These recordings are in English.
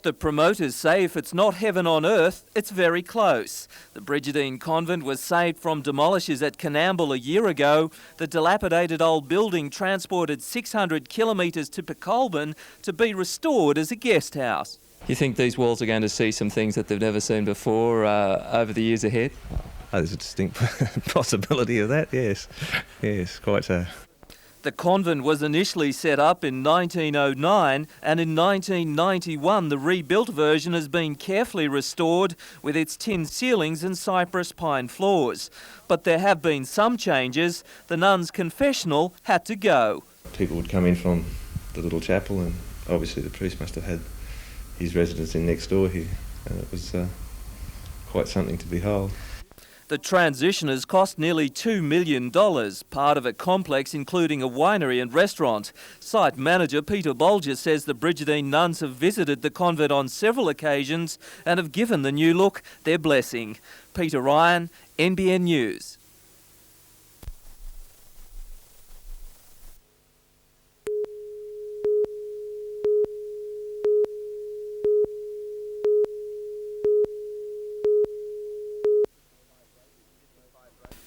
The promoters say if it's not heaven on earth, it's very close. The Brigidine Convent was saved from demolishers at Coonamble a year ago. The dilapidated old building transported 600 kilometres to Pecolbin to be restored as a guest house. You think these walls are going to see some things that they've never seen before over the years ahead? There's a distinct possibility of that, yes. Yes, quite so. The convent was initially set up in 1909 and in 1991 the rebuilt version has been carefully restored with its tin ceilings and cypress pine floors. But there have been some changes. The nuns' confessional had to go. People would come in from the little chapel and obviously the priest must have had his residence in next door here and it was quite something to behold. The transition has cost nearly $2 million, part of a complex including a winery and restaurant. Site manager Peter Bolger says the Brigidine nuns have visited the convent on several occasions and have given the new look their blessing. Peter Ryan, NBN News.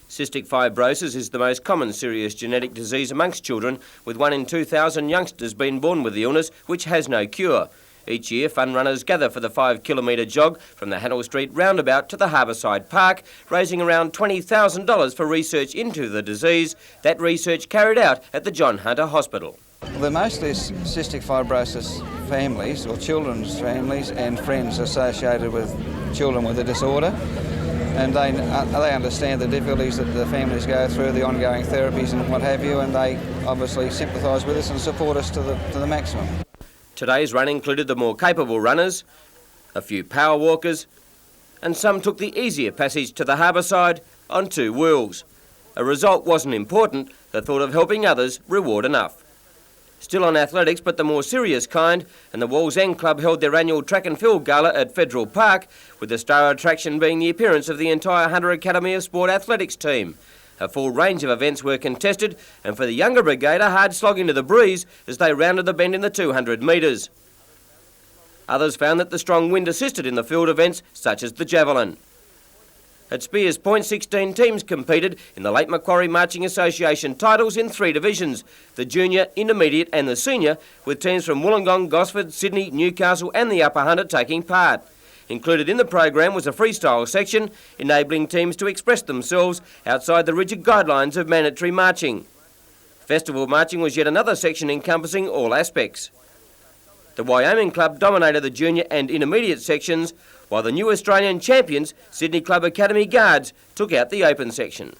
Cystic fibrosis is the most common serious genetic disease amongst children, with 1 in 2,000 youngsters being born with the illness, which has no cure. Each year, fun runners gather for the 5-kilometre jog from the Hannell Street roundabout to the Harbourside Park, raising around $20,000 for research into the disease. That research carried out at the John Hunter Hospital. They're mostly cystic fibrosis families, or children's families and friends associated with children with the disorder. And they understand the difficulties that the families go through, the ongoing therapies and what have you, and they obviously sympathise with us and support us to the maximum. Today's run included the more capable runners, a few power walkers, and some took the easier passage to the Harbourside on 2 wheels. A result wasn't important, the thought of helping others reward enough. Still on athletics, but the more serious kind, and the Walls End Club held their annual track and field gala at Federal Park, with the star attraction being the appearance of the entire Hunter Academy of Sport athletics team. A full range of events were contested, and for the younger brigade, a hard slog into the breeze as they rounded the bend in the 200 metres. Others found that the strong wind assisted in the field events, such as the javelin. At Spears Point, 16 teams competed in the Lake Macquarie Marching Association titles in 3 divisions, the junior, intermediate and the senior, with teams from Wollongong, Gosford, Sydney, Newcastle and the Upper Hunter taking part. Included in the program was a freestyle section, enabling teams to express themselves outside the rigid guidelines of mandatory marching. Festival marching was yet another section encompassing all aspects. The Wyoming Club dominated the junior and intermediate sections, while the new Australian champions, Sydney Club Academy Guards, took out the open section.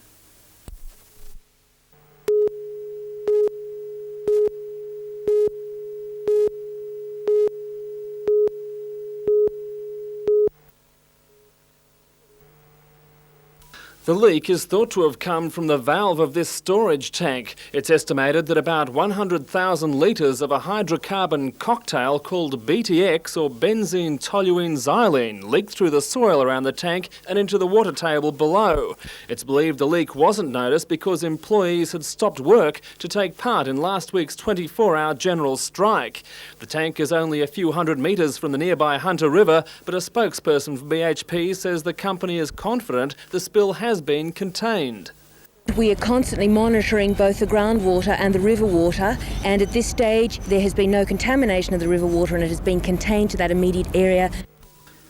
The leak is thought to have come from the valve of this storage tank. It's estimated that about 100,000 litres of a hydrocarbon cocktail called BTX or benzene toluene xylene leaked through the soil around the tank and into the water table below. It's believed the leak wasn't noticed because employees had stopped work to take part in last week's 24-hour general strike. The tank is only a few hundred metres from the nearby Hunter River, but a spokesperson for BHP says the company is confident the spill has been contained. We are constantly monitoring both the groundwater and the river water, and at this stage there has been no contamination of the river water and it has been contained to that immediate area.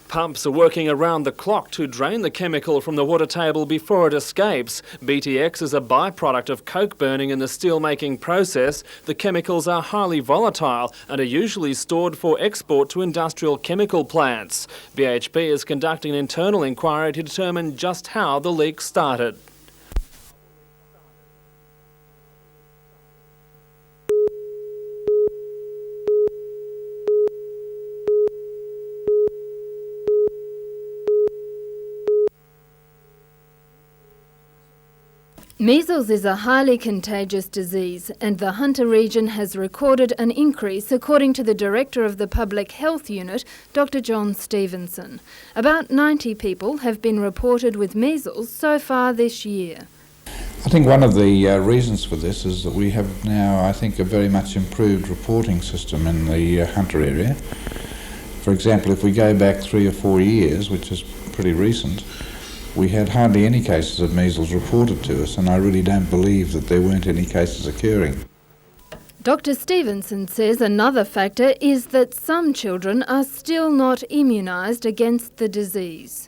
Pumps are working around the clock to drain the chemical from the water table before it escapes. BTX is a byproduct of coke burning in the steel-making process. The chemicals are highly volatile and are usually stored for export to industrial chemical plants. BHP is conducting an internal inquiry to determine just how the leak started. Measles is a highly contagious disease, and the Hunter region has recorded an increase according to the Director of the Public Health Unit, Dr. John Stevenson. About 90 people have been reported with measles so far this year. I think one of the reasons for this is that we have now, I think, a very much improved reporting system in the Hunter area. For example, if we go back 3 or 4 years, which is pretty recent, we had hardly any cases of measles reported to us, and I really don't believe that there weren't any cases occurring. Dr. Stevenson says another factor is that some children are still not immunised against the disease.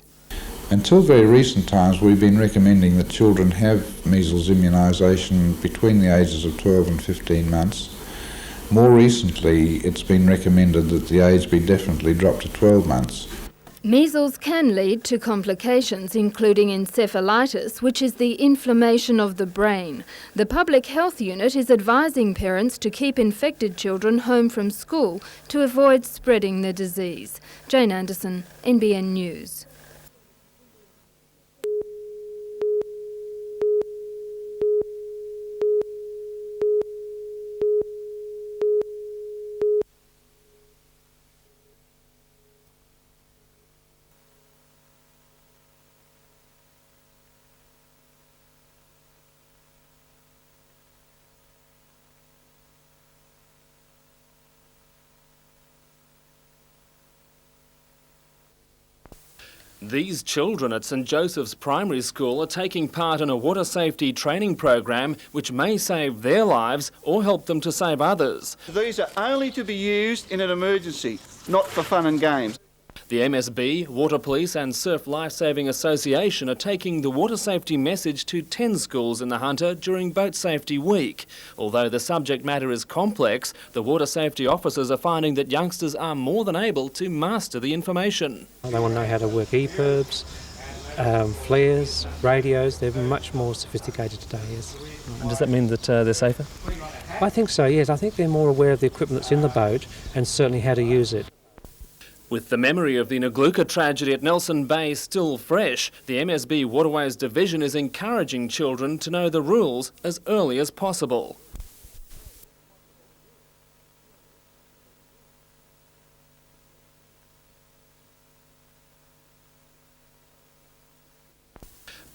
Until very recent times, we've been recommending that children have measles immunisation between the ages of 12 and 15 months. More recently, it's been recommended that the age be definitely dropped to 12 months. Measles can lead to complications including encephalitis, which is the inflammation of the brain. The Public Health Unit is advising parents to keep infected children home from school to avoid spreading the disease. Jane Anderson, NBN News. These children at St Joseph's Primary School are taking part in a water safety training program which may save their lives or help them to save others. These are only to be used in an emergency, not for fun and games. The MSB, Water Police and Surf Lifesaving Association are taking the water safety message to 10 schools in the Hunter during Boat Safety Week. Although the subject matter is complex, the water safety officers are finding that youngsters are more than able to master the information. They want to know how to work EPIRBs, flares, radios. They're much more sophisticated today, yes. And does that mean that they're safer? I think so, yes. I think they're more aware of the equipment that's in the boat and certainly how to use it. With the memory of the Ngluka tragedy at Nelson Bay still fresh, the MSB Waterways Division is encouraging children to know the rules as early as possible.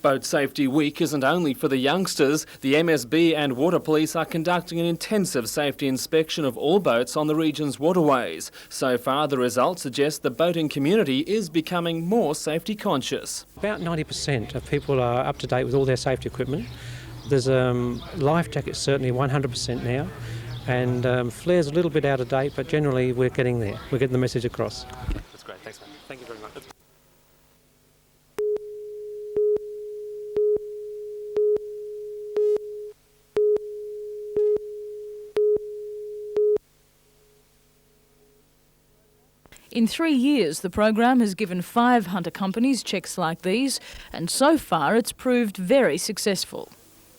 Boat Safety Week isn't only for the youngsters. The MSB and Water Police are conducting an intensive safety inspection of all boats on the region's waterways. So far, the results suggest the boating community is becoming more safety conscious. About 90% of people are up to date with all their safety equipment. There's life jackets certainly 100% now, and flares a little bit out of date, but generally we're getting there. We're getting the message across. That's great. Thanks, mate. Thank you very much. In 3 years, the program has given 5 hunter companies checks like these, and so far it's proved very successful.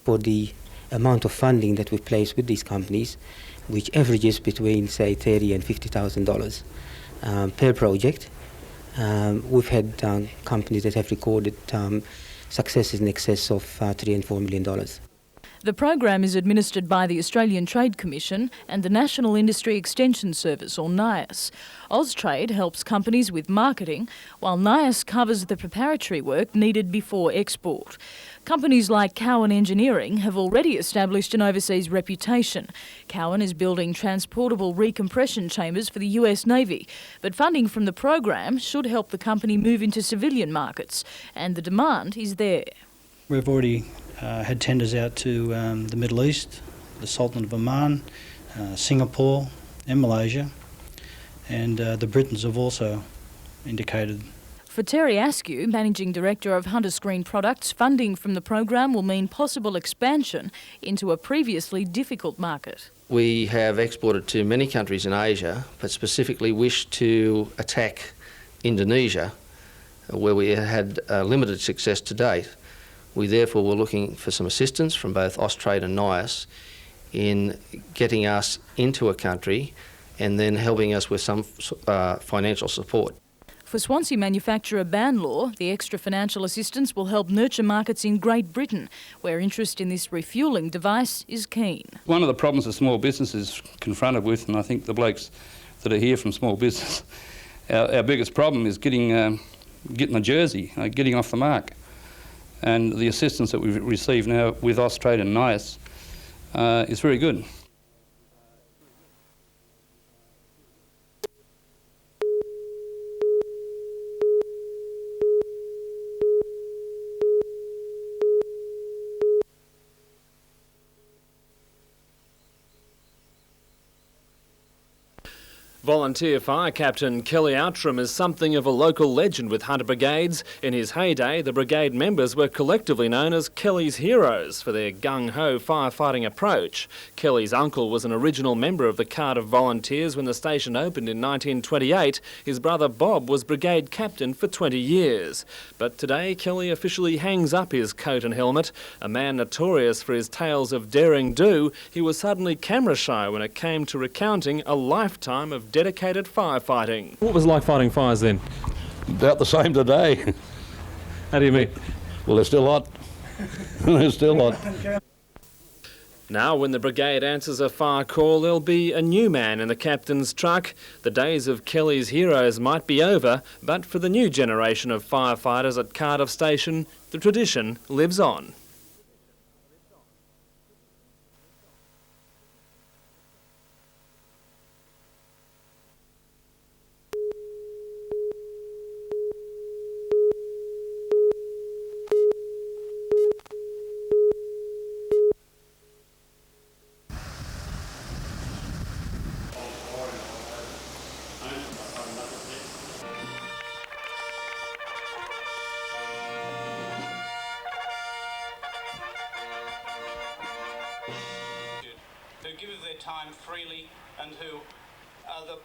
For the amount of funding that we place with these companies, which averages between, say, $30,000 and $50,000 per project, we've had companies that have recorded successes in excess of $3 and $4 million. The program is administered by the Australian Trade Commission and the National Industry Extension Service, or NIAS. Austrade helps companies with marketing, while NIAS covers the preparatory work needed before export. Companies like Cowan Engineering have already established an overseas reputation. Cowan is building transportable recompression chambers for the US Navy, but funding from the program should help the company move into civilian markets, and the demand is there. We've already had tenders out to the Middle East, the Sultan of Oman, Singapore and Malaysia, and the Britons have also indicated. For Terry Askew, Managing Director of Hunter Screen Products, funding from the program will mean possible expansion into a previously difficult market. We have exported to many countries in Asia, but specifically wish to attack Indonesia, where we had limited success to date. We therefore were looking for some assistance from both Austrade and NIAS in getting us into a country and then helping us with some financial support. For Swansea manufacturer Banlaw, the extra financial assistance will help nurture markets in Great Britain, where interest in this refuelling device is keen. One of the problems that small business is confronted with, and I think the blokes that are here from small business, our biggest problem is getting a jersey, getting off the mark. And the assistance that we've received now with Austrade and NIAS is very good. Volunteer fire captain Kelly Outram is something of a local legend with Hunter Brigades. In his heyday, the brigade members were collectively known as Kelly's Heroes for their gung-ho firefighting approach. Kelly's uncle was an original member of the Cardiff Volunteers when the station opened in 1928. His brother Bob was brigade captain for 20 years. But today, Kelly officially hangs up his coat and helmet. A man notorious for his tales of daring do, he was suddenly camera shy when it came to recounting a lifetime of dedicated firefighting. What was it like fighting fires then? About the same today. How do you mean? Well, they're still hot. They're still hot. Now, when the brigade answers a fire call, there'll be a new man in the captain's truck. The days of Kelly's Heroes might be over, but for the new generation of firefighters at Cardiff Station, the tradition lives on. Who give of their time freely and who are the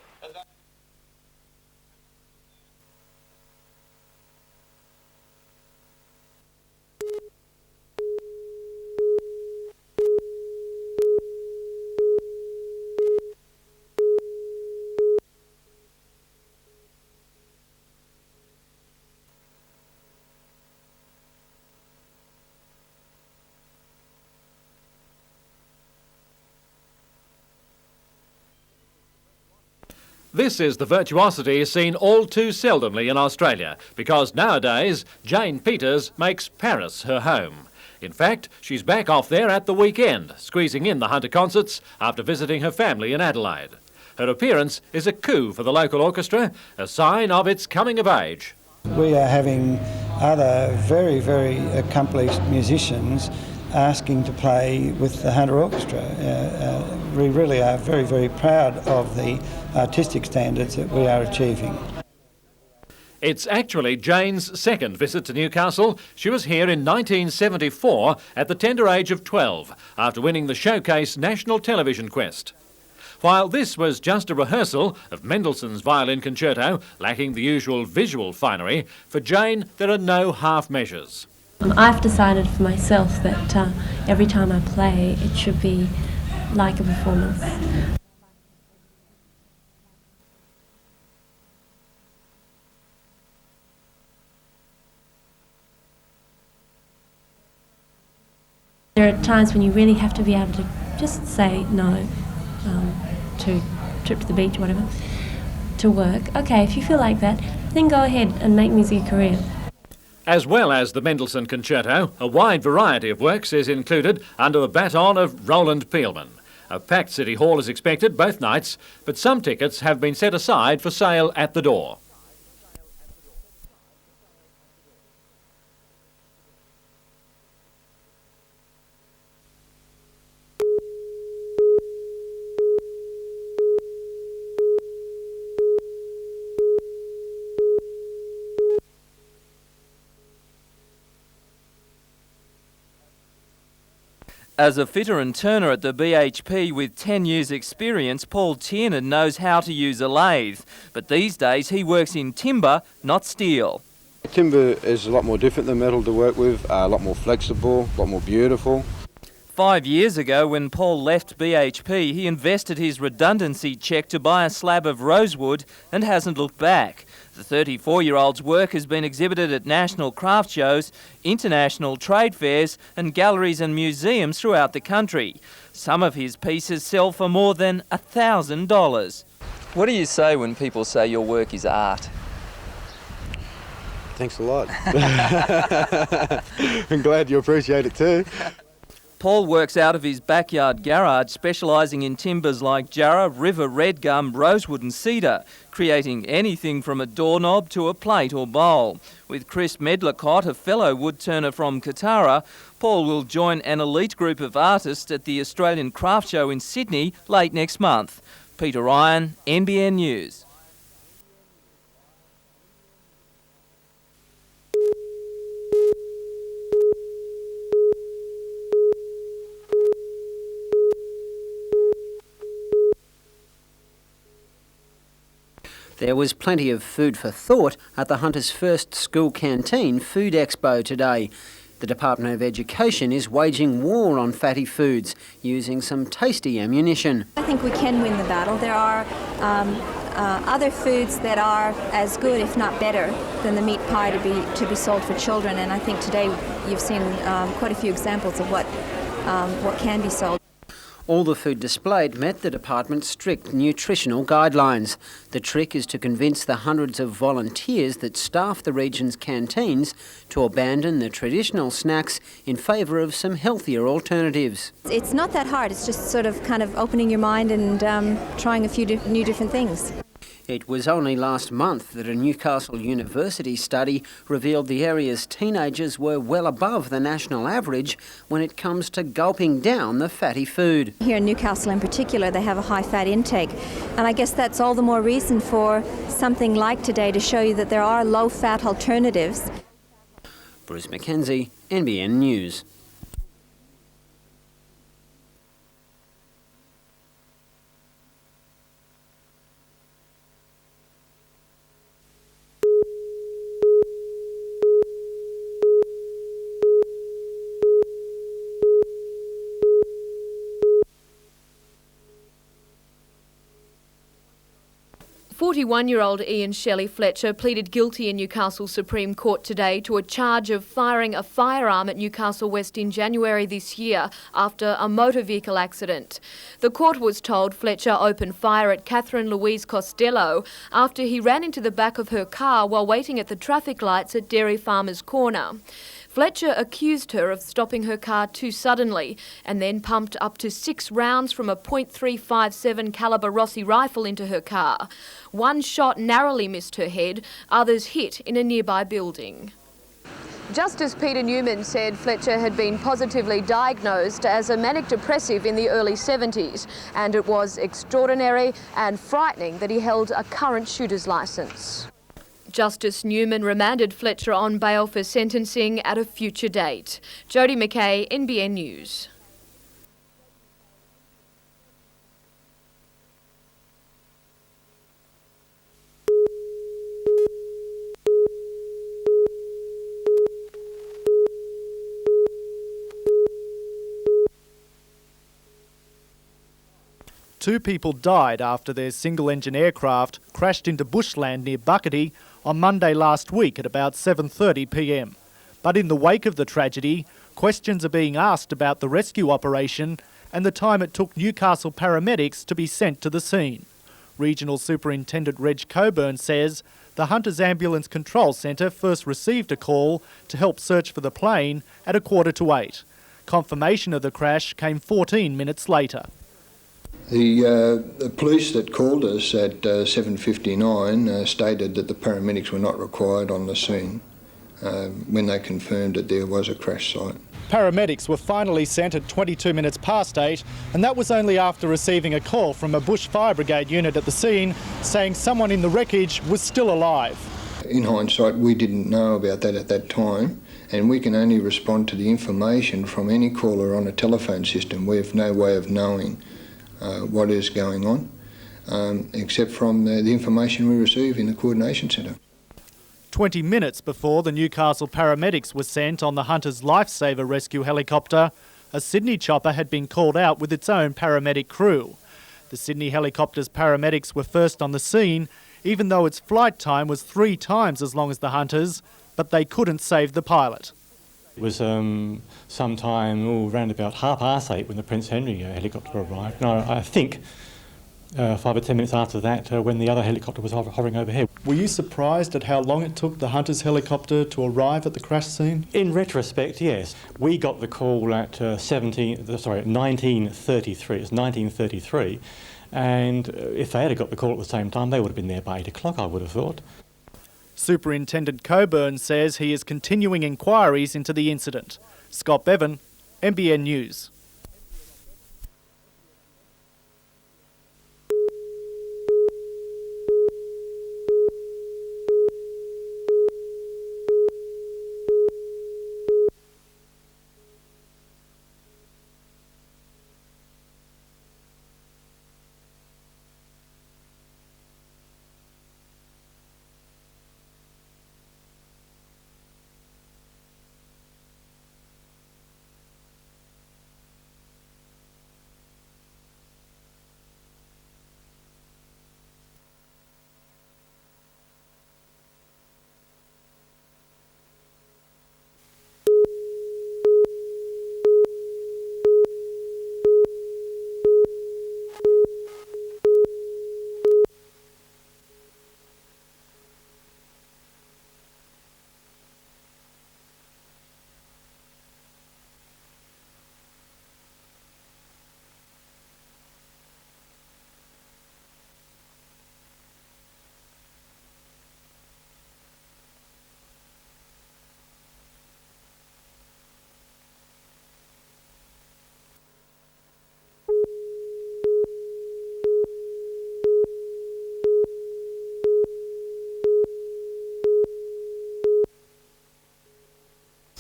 This is the virtuosity seen all too seldomly in Australia, because nowadays Jane Peters makes Paris her home. In fact, she's back off there at the weekend, squeezing in the Hunter concerts after visiting her family in Adelaide. Her appearance is a coup for the local orchestra, a sign of its coming of age. We are having other very, very accomplished musicians asking to play with the Hunter Orchestra. We really are very, very proud of the artistic standards that we are achieving. It's actually Jane's second visit to Newcastle. She was here in 1974 at the tender age of 12, after winning the Showcase National Television Quest. While this was just a rehearsal of Mendelssohn's violin concerto, lacking the usual visual finery, for Jane there are no half measures. I've decided for myself that every time I play it should be like a performance. There are times when you really have to be able to just say no to trip to the beach or whatever, to work. Okay, if you feel like that, then go ahead and make music a career. As well as the Mendelssohn Concerto, a wide variety of works is included under the baton of Roland Peelman. A packed City Hall is expected both nights, but some tickets have been set aside for sale at the door. As a fitter and turner at the BHP with 10 years' experience, Paul Tiernan knows how to use a lathe. But these days he works in timber, not steel. Timber is a lot more different than metal to work with, a lot more flexible, a lot more beautiful. 5 years ago, when Paul left BHP, he invested his redundancy cheque to buy a slab of rosewood and hasn't looked back. The 34-year-old's work has been exhibited at national craft shows, international trade fairs and galleries and museums throughout the country. Some of his pieces sell for more than $1,000. What do you say when people say your work is art? Thanks a lot. I'm glad you appreciate it too. Paul works out of his backyard garage, specialising in timbers like jarrah, river red gum, rosewood and cedar, creating anything from a doorknob to a plate or bowl. With Chris Medlicott, a fellow woodturner from Katara, Paul will join an elite group of artists at the Australian Craft Show in Sydney late next month. Peter Ryan, NBN News. There was plenty of food for thought at the Hunters' first school canteen food expo today. The Department of Education is waging war on fatty foods, using some tasty ammunition. I think we can win the battle. There are other foods that are as good, if not better, than the meat pie to be sold for children, and I think today you've seen quite a few examples of what can be sold. All the food displayed met the department's strict nutritional guidelines. The trick is to convince the hundreds of volunteers that staff the region's canteens to abandon the traditional snacks in favour of some healthier alternatives. It's not that hard, it's just sort of kind of opening your mind and trying a few new different things. It was only last month that a Newcastle University study revealed the area's teenagers were well above the national average when it comes to gulping down the fatty food. Here in Newcastle in particular, they have a high fat intake, and I guess that's all the more reason for something like today to show you that there are low fat alternatives. Bruce Mackenzie, NBN News. "41-year-old Ian Shelley Fletcher pleaded guilty in Newcastle Supreme Court today to a charge of firing a firearm at Newcastle West in January this year after a motor vehicle accident. The court was told Fletcher opened fire at Catherine Louise Costello after he ran into the back of her car while waiting at the traffic lights at Dairy Farmers Corner. Fletcher accused her of stopping her car too suddenly and then pumped up to 6 rounds from a .357 calibre Rossi rifle into her car. One shot narrowly missed her head, others hit in a nearby building. Justice Peter Newman said Fletcher had been positively diagnosed as a manic depressive in the early 70s, and it was extraordinary and frightening that he held a current shooter's licence. Justice Newman remanded Fletcher on bail for sentencing at a future date. Jodie McKay, NBN News. Two people died after their single-engine aircraft crashed into bushland near Buckety on Monday last week at about 7:30 p.m. But in the wake of the tragedy, questions are being asked about the rescue operation and the time it took Newcastle paramedics to be sent to the scene. Regional Superintendent Reg Coburn says the Hunters Ambulance Control Centre first received a call to help search for the plane at 7:45. Confirmation of the crash came 14 minutes later. The police that called us at 7:59 stated that the paramedics were not required on the scene when they confirmed that there was a crash site. Paramedics were finally sent at 22 minutes past 8, and that was only after receiving a call from a Bush Fire Brigade unit at the scene saying someone in the wreckage was still alive. In hindsight, we didn't know about that at that time, and we can only respond to the information from any caller on a telephone system. We have no way of knowing what is going on, except from the information we receive in the coordination centre. 20 minutes before the Newcastle paramedics were sent on the Hunters Lifesaver rescue helicopter, a Sydney chopper had been called out with its own paramedic crew. The Sydney helicopter's paramedics were first on the scene, even though its flight time was 3 times as long as the Hunters, but they couldn't save the pilot. It was sometime around about 8:30 when the Prince Henry helicopter arrived. And I think 5 or 10 minutes after that when the other helicopter was hovering overhead. Were you surprised at how long it took the Hunters helicopter to arrive at the crash scene? In retrospect, yes. We got the call at 1933. It was 1933. And if they had got the call at the same time, they would have been there by 8 o'clock, I would have thought. Superintendent Coburn says he is continuing inquiries into the incident. Scott Bevan, NBN News.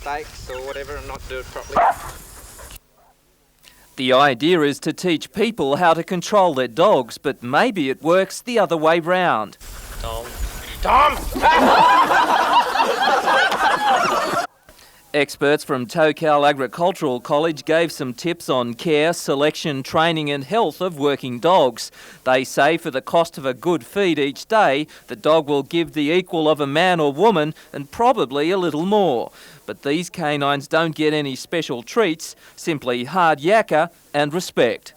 mistakes or whatever and not do it properly. The idea is to teach people how to control their dogs, but maybe it works the other way round. Tom! Experts from Tocal Agricultural College gave some tips on care, selection, training and health of working dogs. They say for the cost of a good feed each day, the dog will give the equal of a man or woman and probably a little more. But these canines don't get any special treats, simply hard yakka and respect.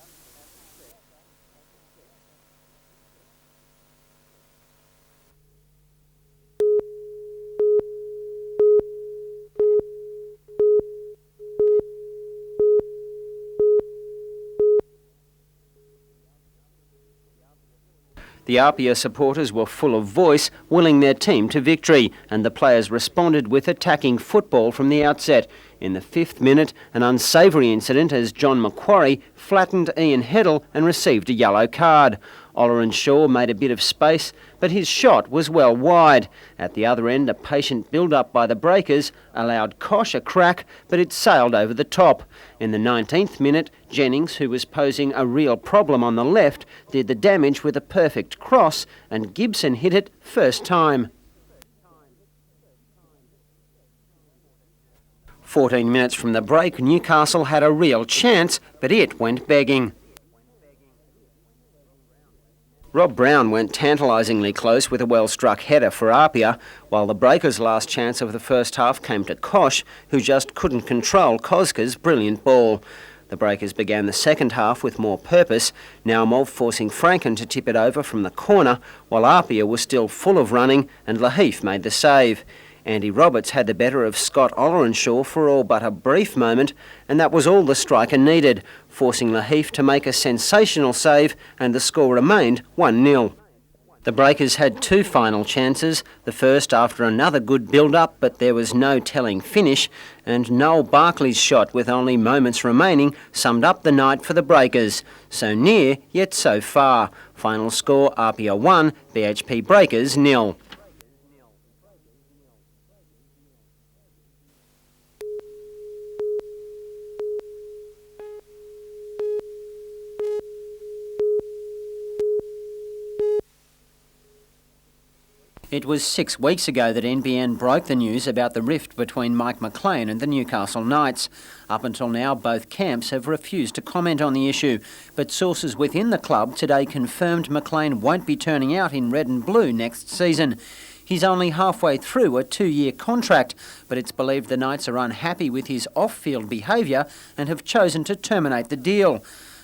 The Apia supporters were full of voice, willing their team to victory, and the players responded with attacking football from the outset. In the 5th minute, an unsavoury incident as John Macquarie flattened Ian Heddle and received a yellow card. Oleron Shaw made a bit of space, but his shot was well wide. At the other end, a patient build-up by the breakers allowed Kosh a crack, but it sailed over the top. In the 19th minute, Jennings, who was posing a real problem on the left, did the damage with a perfect cross, and Gibson hit it first time. 14 minutes from the break, Newcastle had a real chance, but it went begging. Rob Brown went tantalisingly close with a well-struck header for Apia, while the Breakers' last chance of the first half came to Kosh, who just couldn't control Koska's brilliant ball. The Breakers began the second half with more purpose, Naumov forcing Franken to tip it over from the corner, while Apia was still full of running and Laheef made the save. Andy Roberts had the better of Scott Ollerenshaw for all but a brief moment, and that was all the striker needed, forcing Laheef to make a sensational save, and the score remained 1-0. The Breakers had two final chances, the first after another good build-up, but there was no telling finish, and Noel Barkley's shot with only moments remaining summed up the night for the Breakers. So near, yet so far. Final score, Apia 1, BHP Breakers 0. It was 6 weeks ago that NBN broke the news about the rift between Mike McLean and the Newcastle Knights. Up until now, both camps have refused to comment on the issue, but sources within the club today confirmed McLean won't be turning out in red and blue next season. He's only halfway through a 2-year contract, but it's believed the Knights are unhappy with his off-field behaviour and have chosen to terminate the deal.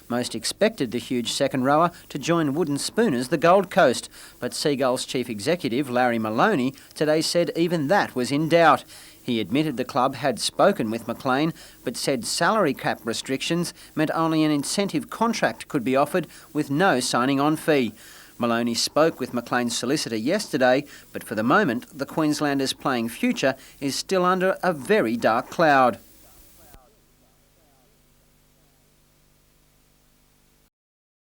Most expected the huge second rower to join Wooden Spooners the Gold Coast, but Seagulls chief executive Larry Maloney today said even that was in doubt. He admitted the club had spoken with McLean, but said salary cap restrictions meant only an incentive contract could be offered with no signing-on fee. Maloney spoke with McLean's solicitor yesterday, but for the moment the Queenslanders' playing future is still under a very dark cloud.